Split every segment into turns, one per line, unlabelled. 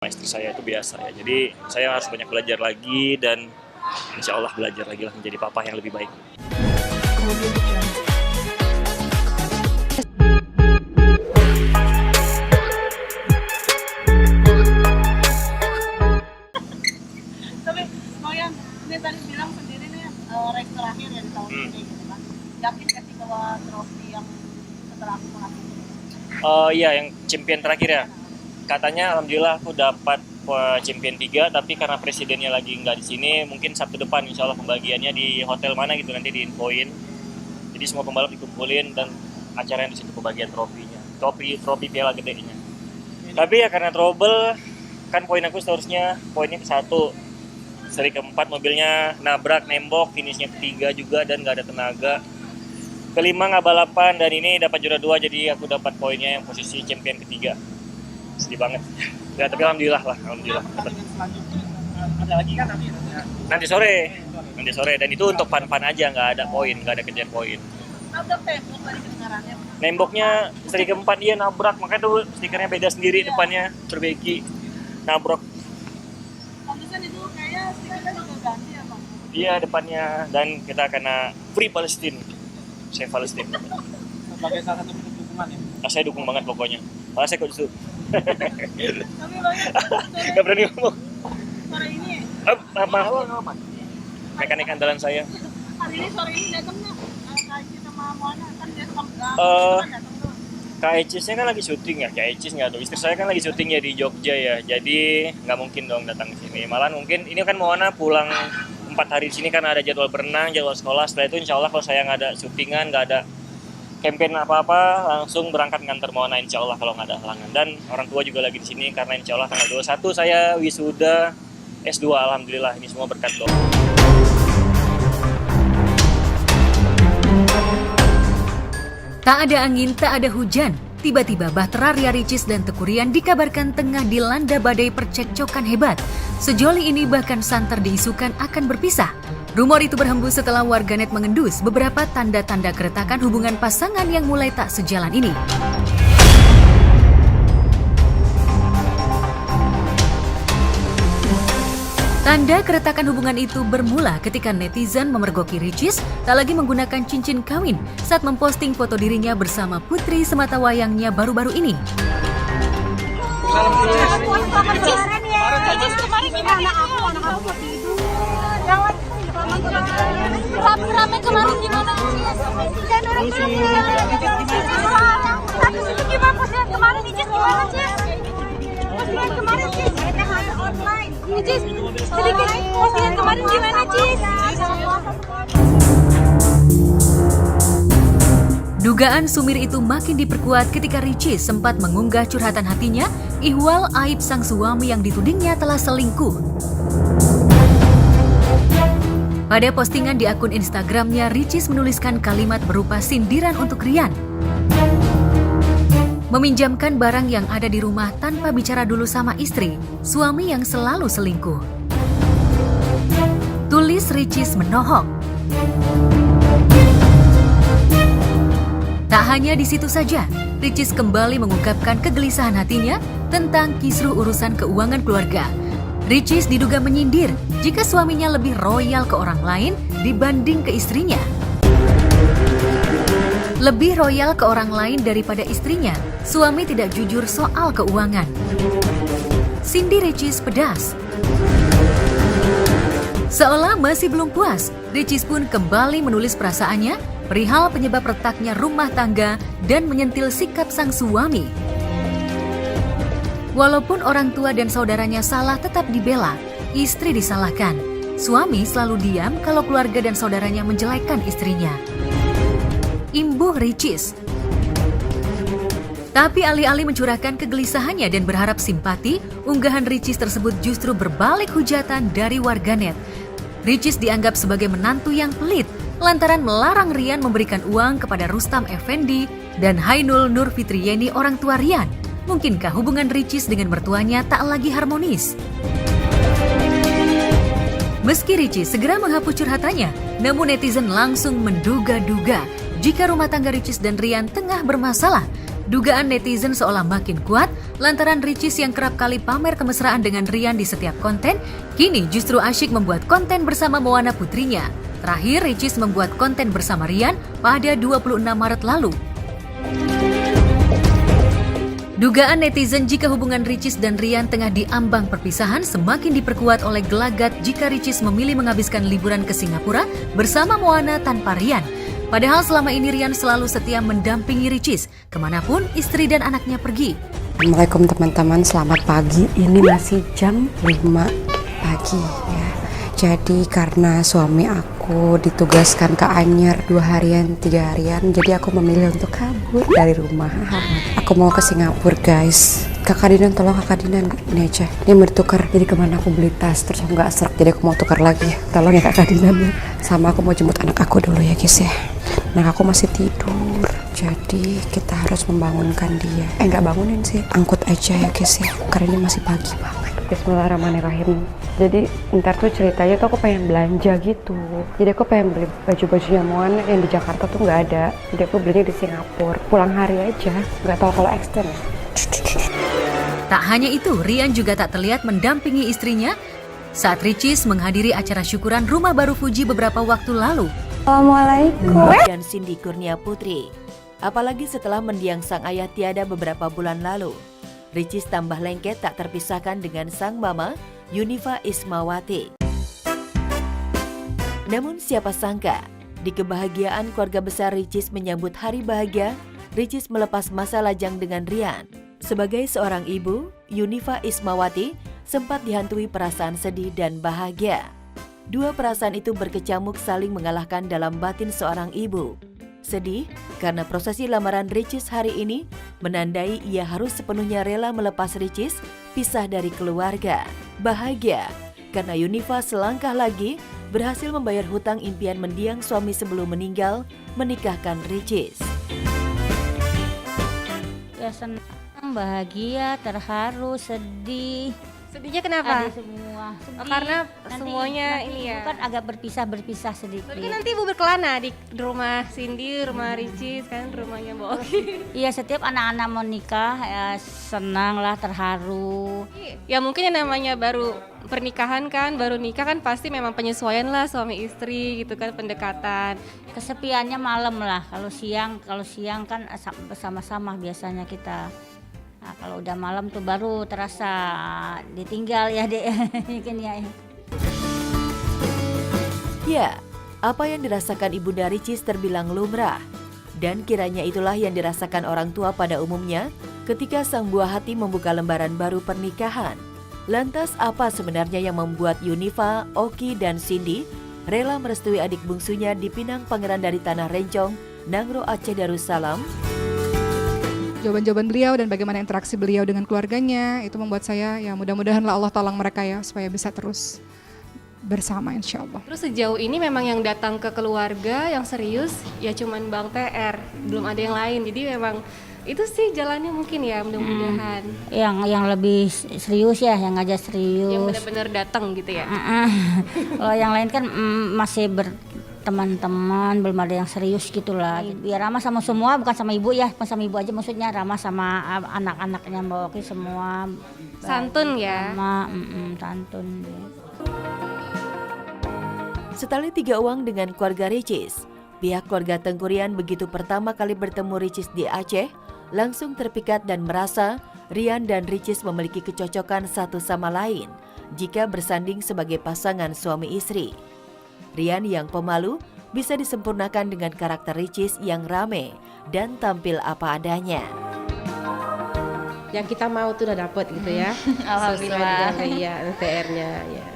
Istri saya itu biasa ya. Jadi saya harus banyak belajar lagi dan insya Allah belajar lagi lah menjadi papa yang lebih baik.
Tapi mau yang ini tadi bilang sendiri nih race terakhir ya di tahun ini gitu kan. Yakin gak sih bahwa trofi yang setelah aku mengambil ini?
Iya, yang champion terakhir ya. Katanya alhamdulillah aku dapat champion 3, tapi karena presidennya lagi nggak di sini, mungkin Sabtu depan insya Allah pembagiannya di hotel mana gitu nanti diinfoin. Jadi semua pembalap dikumpulin dan acara yang di situ pembagian trofinya, trofi piala gedenya. Tapi ya karena trouble, kan poin aku seharusnya poinnya ke 1. Seri keempat mobilnya nabrak, nembok, finishnya ketiga juga dan nggak ada tenaga. Kelima nggak balapan dan ini dapat juara 2, jadi aku dapat poinnya yang posisi champion ketiga. Sedih banget. Ya tapi alhamdulillah lah, alhamdulillah.
Ada lagi kan nanti?
Nanti sore dan itu untuk fun-fun aja, nggak ada poin, nggak ada kejar poin.
Ada tembok tadi kedengarannya.
Nemboknya seri keempat dia nabrak, makanya tuh stikernya beda sendiri depannya, perbaiki nabrak.
Pantesan itu kayaknya stikernya juga ganti ya Bang?
Iya depannya dan kita kena Free Palestine, Save Palestine.
Sebagai salah satu bentuk dukungan ya?
Saya dukung banget pokoknya. Malah saya kok justru
Tapi Bang ya,
nggak berani ngomong.
sore ini
Apa? Mekanik andalan saya.
hari ini sore ini datang nggak? Kaji sama Moana kan dia suka datang tuh.
Kak Ecisnya kan lagi syuting ya, Kak Ecis nggak tuh. Istri saya kan lagi syuting ya di Jogja ya, jadi nggak mungkin dong datang ke sini. Malah mungkin ini kan Moana pulang 4 hari di sini kan ada jadwal berenang, jadwal sekolah. Setelah itu insya Allah kalau saya nggak ada syutingan, nggak ada campaign apa-apa, langsung berangkat nganter Moana insya Allah kalau nggak ada halangan. Dan orang tua juga lagi di sini karena insya Allah tanggal 21 saya wisuda S2, alhamdulillah ini semua berkat doa.
Tak ada angin, tak ada hujan. Tiba-tiba Bahtera Ria Ricis dan Teuku Ryan dikabarkan tengah dilanda badai percekcokan hebat. Sejoli ini bahkan santer diisukan akan berpisah. Rumor itu berhembus setelah warganet mengendus beberapa tanda-tanda keretakan hubungan pasangan yang mulai tak sejalan ini. Tanda keretakan hubungan itu bermula ketika netizen memergoki Ricis tak lagi menggunakan cincin kawin saat memposting foto dirinya bersama putri sematawayangnya baru-baru ini.
Kemarin gimana anak aku tidur. Rame-rame kemarin gimana? Dan orang kemarin Ricis gimana Cis? Kemarin Cis, online. Cis, sedikit postingan kemarin gimana Cis?
Dugaan sumir itu makin diperkuat ketika Ricis sempat mengunggah curhatan hatinya ihwal aib sang suami yang ditudingnya telah selingkuh. Pada postingan di akun Instagramnya, Ricis menuliskan kalimat berupa sindiran untuk Ryan. Meminjamkan barang yang ada di rumah tanpa bicara dulu sama istri, suami yang selalu selingkuh. Tulis Ricis menohok. Tak hanya di situ saja, Ricis kembali mengungkapkan kegelisahan hatinya tentang kisruh urusan keuangan keluarga. Ricis diduga menyindir jika suaminya lebih royal ke orang lain dibanding ke istrinya. Lebih royal ke orang lain daripada istrinya, suami tidak jujur soal keuangan. Sindir Ricis pedas. Seolah masih belum puas, Ricis pun kembali menulis perasaannya perihal penyebab retaknya rumah tangga dan menyentil sikap sang suami. Walaupun orang tua dan saudaranya salah tetap dibela, istri disalahkan. Suami selalu diam kalau keluarga dan saudaranya menjelekkan istrinya. Imbuh Ricis. Tapi alih-alih mencurahkan kegelisahannya dan berharap simpati, unggahan Ricis tersebut justru berbalik hujatan dari warganet. Ricis dianggap sebagai menantu yang pelit lantaran melarang Ryan memberikan uang kepada Rustam Effendi dan Hainul Nur Fitriyeni orang tua Ryan. Mungkinkah hubungan Ricis dengan mertuanya tak lagi harmonis? Meski Ricis segera menghapus curhatannya, namun netizen langsung menduga-duga jika rumah tangga Ricis dan Ryan tengah bermasalah Dugaan netizen seolah makin kuat lantaran Ricis yang kerap kali pamer kemesraan dengan Rian di setiap konten, kini justru asyik membuat konten bersama Moana putrinya. Terakhir, Ricis membuat konten bersama Rian pada 26 Maret lalu. Dugaan netizen jika hubungan Ricis dan Rian tengah diambang perpisahan semakin diperkuat oleh gelagat jika Ricis memilih menghabiskan liburan ke Singapura bersama Moana tanpa Rian. Padahal selama ini Rian selalu setia mendampingi Ricis kemanapun istri dan anaknya pergi.
Assalamualaikum teman-teman, selamat pagi. Ini masih jam 5 pagi ya. Jadi karena suami aku ditugaskan ke Anyer 2 harian, 3 harian, jadi aku memilih untuk kabur dari rumah. Aku mau ke Singapura guys. Kakak Dinan, tolong Kakak Dinan, ini aja. Ini mau ditukar, jadi kemana aku beli tas, terus aku nggak serak, jadi aku mau tukar lagi. Tolong ya Kakak Dinan ya. Sama aku mau jemput anak aku dulu ya guys ya. Nah aku masih tidur, jadi kita harus membangunkan dia. Nggak bangunin sih, angkut aja ya guys ya, karena ini masih pagi banget. Bismillahirrahmanirrahim. Jadi ntar tuh ceritanya tuh aku pengen belanja gitu. Jadi aku pengen beli baju-bajunya Moana yang di Jakarta tuh nggak ada. Jadi aku belinya di Singapura, pulang hari aja. Nggak tahu kalau extend.
Tak hanya itu, Rian juga tak terlihat mendampingi istrinya saat Ricis menghadiri acara syukuran rumah baru Fuji beberapa waktu lalu.
Assalamualaikum.
Dan Cindy Kurnia Putri. Apalagi setelah mendiang sang ayah tiada beberapa bulan lalu, Ricis tambah lengket tak terpisahkan dengan sang mama, Yunifa Ismawati. Namun siapa sangka, di kebahagiaan keluarga besar Ricis menyambut hari bahagia, Ricis melepas masa lajang dengan Rian. Sebagai seorang ibu, Yunifa Ismawati sempat dihantui perasaan sedih dan bahagia. Dua perasaan itu berkecamuk saling mengalahkan dalam batin seorang ibu. Sedih karena prosesi lamaran Ricis hari ini menandai ia harus sepenuhnya rela melepas Ricis pisah dari keluarga. Bahagia karena Yunifa selangkah lagi berhasil membayar hutang impian mendiang suami sebelum meninggal, menikahkan Ricis.
Ya senang, bahagia, terharu, sedih.
Sedihnya kenapa?
Ada semua. Sedih.
Karena
Nanti-
semuanya
nanti
ini
ibu
ya.
kan agak berpisah sedikit.
Berarti nanti ibu berkelana di rumah Cindy, rumah Ricis, kan rumahnya Mbak Oki.
Iya, setiap anak-anak mau nikah ya senang lah, terharu.
Ya mungkin yang namanya baru pernikahan kan, baru nikah kan pasti memang penyesuaian lah suami istri gitu kan, pendekatan.
Kesepiannya malam lah. Kalau siang kan bersama-sama biasanya kita. Nah, kalau udah malam tuh baru terasa ditinggal ya dek. Mungkin ya.
Ya, apa yang dirasakan Ibunda Ricis terbilang lumrah. Dan kiranya itulah yang dirasakan orang tua pada umumnya ketika sang buah hati membuka lembaran baru pernikahan. Lantas apa sebenarnya yang membuat Yunifa, Oki, dan Cindy rela merestui adik bungsunya di Pinang Pangeran dari Tanah Rencong, Nangro Aceh Darussalam?
Jawaban-jawaban beliau dan bagaimana interaksi beliau dengan keluarganya itu membuat saya ya mudah-mudahanlah Allah tolong mereka ya supaya bisa terus bersama insya Allah.
Terus sejauh ini memang yang datang ke keluarga yang serius ya cuman Bang TR, belum ada yang lain. Jadi memang itu sih jalannya mungkin ya mudah-mudahan.
Yang lebih serius ya, yang ngajak serius.
Yang benar-benar datang gitu ya.
Kalau yang lain kan masih teman-teman, belum ada yang serius gitulah. Biar ramah sama semua, bukan sama ibu ya, bukan sama ibu aja, maksudnya ramah sama anak-anaknya Mbak Oki semua.
Santun ya.
Santun.
Setali 3 uang dengan keluarga Ricis, pihak keluarga Tengkurian begitu pertama kali bertemu Ricis di Aceh, langsung terpikat dan merasa Rian dan Ricis memiliki kecocokan satu sama lain jika bersanding sebagai pasangan suami istri. Rian yang pemalu bisa disempurnakan dengan karakter Ricis yang rame dan tampil apa adanya.
Yang kita mau tuh udah dapet gitu ya.
Alhamdulillah.
Sesuai dengan TR-nya ya.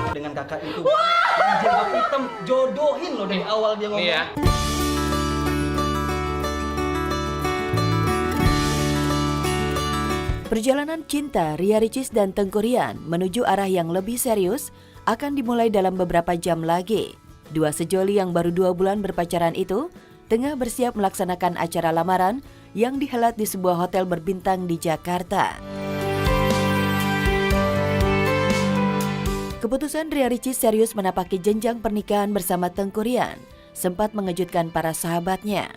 Dengan kakak itu jilbab hitam jodohin loh dari awal dia ngomong. Iya.
Perjalanan cinta Ria Ricis dan Tengkurian menuju arah yang lebih serius akan dimulai dalam beberapa jam lagi. Dua sejoli yang baru 2 bulan berpacaran itu tengah bersiap melaksanakan acara lamaran yang dihelat di sebuah hotel berbintang di Jakarta. Keputusan Ria Ricis serius menapaki jenjang pernikahan bersama Tengkurian sempat mengejutkan para sahabatnya.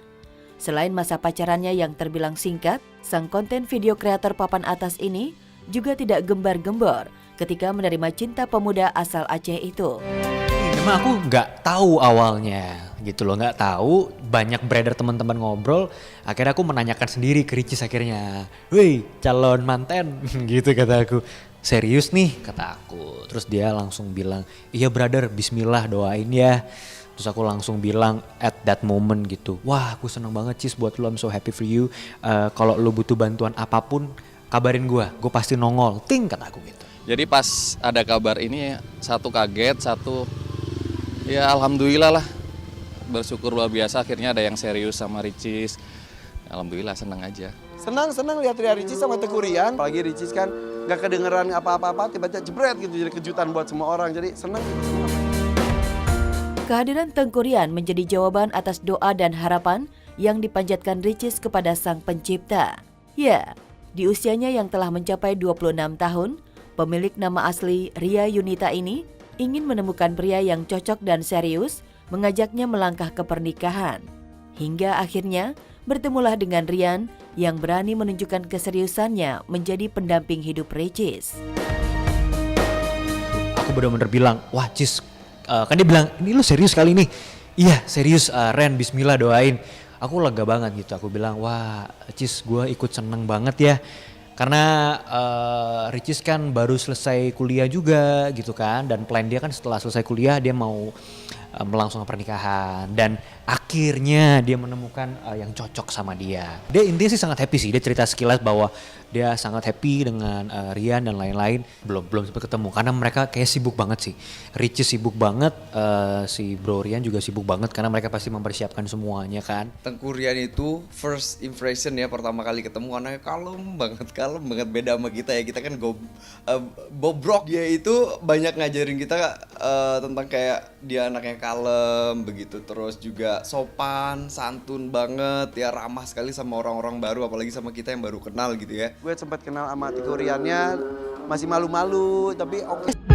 Selain masa pacarannya yang terbilang singkat, sang konten video kreator papan atas ini juga tidak gembar-gembor ketika menerima cinta pemuda asal Aceh itu.
Memang aku nggak tahu awalnya gitu loh, nggak tahu, banyak beredar teman-teman ngobrol, akhirnya aku menanyakan sendiri ke Ricis akhirnya, "Woi calon manten," gitu kata aku. "Serius nih?" kata aku. Terus dia langsung bilang, "Iya brother, bismillah doain ya." Terus aku langsung bilang at that moment gitu, "Wah aku seneng banget Cis buat lu, I'm so happy for you. Kalau lu butuh bantuan apapun kabarin gue pasti nongol, ting," kata aku gitu.
Jadi pas ada kabar ini, satu kaget, satu ya alhamdulillah lah, bersyukur luar biasa akhirnya ada yang serius sama Ricis. Alhamdulillah senang aja.
Senang lihat Ria Ricis sama Teuku Ryan, apalagi Ricis kan gak kedengeran apa-apa, tiba-tiba jebret gitu, jadi kejutan buat semua orang, jadi senang gitu semua.
Kehadiran Teuku Ryan menjadi jawaban atas doa dan harapan yang dipanjatkan Ricis kepada Sang Pencipta. Ya, di usianya yang telah mencapai 26 tahun, pemilik nama asli Ria Yunita ini ingin menemukan pria yang cocok dan serius, mengajaknya melangkah ke pernikahan. Hingga akhirnya bertemulah dengan Rian yang berani menunjukkan keseriusannya menjadi pendamping hidup Ricis.
Aku benar-benar bilang, "Wah Cis," kan dia bilang, "Ini lu serius kali ini?" "Iya serius Ren, bismillah doain." Aku lega banget gitu, aku bilang, "Wah Cis, gue ikut seneng banget ya." Karena Ricis kan baru selesai kuliah juga gitu kan, dan plan dia kan setelah selesai kuliah dia mau melangsungkan pernikahan, dan akhirnya dia menemukan yang cocok sama dia. Dia intinya sih sangat happy sih, dia cerita sekilas bahwa dia sangat happy dengan Rian dan lain-lain. Belum sempat ketemu karena mereka kayak sibuk banget sih. Ricis sibuk banget, si Bro Rian juga sibuk banget karena mereka pasti mempersiapkan semuanya kan.
Teuku Ryan itu first impression ya, pertama kali ketemu anaknya kalem banget, beda sama kita ya, kita kan bobrok. Dia itu banyak ngajarin kita tentang kayak dia anaknya kalem begitu, terus juga sopan, santun banget ya, ramah sekali sama orang-orang baru, apalagi sama kita yang baru kenal gitu ya.
Gue sempat kenal sama Teuku Ryan-nya, masih malu-malu, tapi oke.